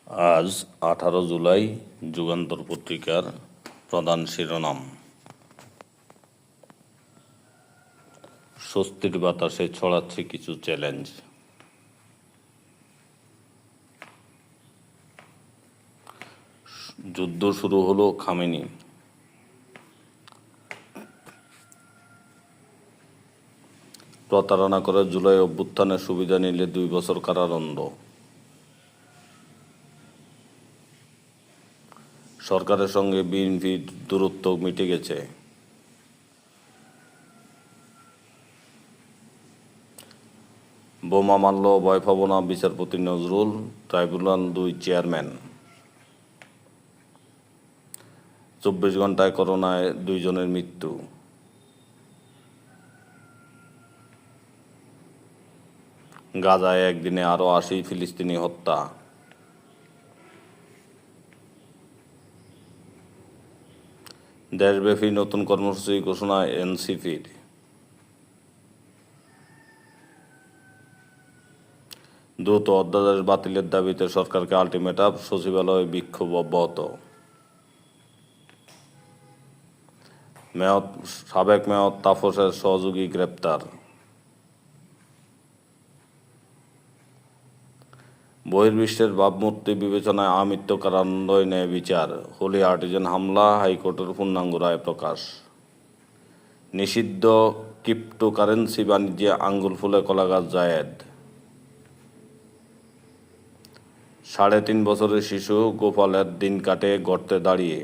আজ 18 জুলাই যুগান্তর পত্রিকার প্রধান শিরোনাম। স্বস্তির বাতাসে ছড়াচ্ছে কিছু চ্যালেঞ্জ। যুদ্ধ শুরু হলো খামেনি। প্রতারণা করে জুলাই অভ্যুত্থানের সুবিধা নিলে 2 বছর কারাদণ্ড। সরকারের সঙ্গে বিএনপির দূরত্ব মিটে গেছে। বোমা মারল ভয় পাব না বিচারপতি নজরুল, ট্রাইব্যুনাল 2 চেয়ারম্যান। 24 ঘন্টায় করোনায় 2 জনের মৃত্যু। গাজায় একদিনে আরও 80 ফিলিস্তিনি হত্যা। দেশব্যাপী নতুন কর্মসূচি ঘোষণা এনসিপির। দ্রুত অধ্যাদেশ বাতিলের দাবিতে সরকারকে আলটিমেটাম, সচিবালয়ে বিক্ষোভ অব্যাহত। সাবেক মেয়র তাপসের সহযোগী গ্রেপ্তার। বহির্বিশ্বের ভাবমূর্তি বিবেচনায় আমৃত্যু কারাদণ্ডই ন্যায় বিচার। হোলি আর্টিজান হামলা, হাইকোর্টের পূর্ণাঙ্গ রায় প্রকাশ। নিষিদ্ধ ক্রিপ্টোকারেন্সি বাণিজ্যে আঙুল ফুলে কলাগাছ জায়েদ। 3.5 বছরের শিশু গোপালের দিন কাটে গর্তে দাঁড়িয়ে।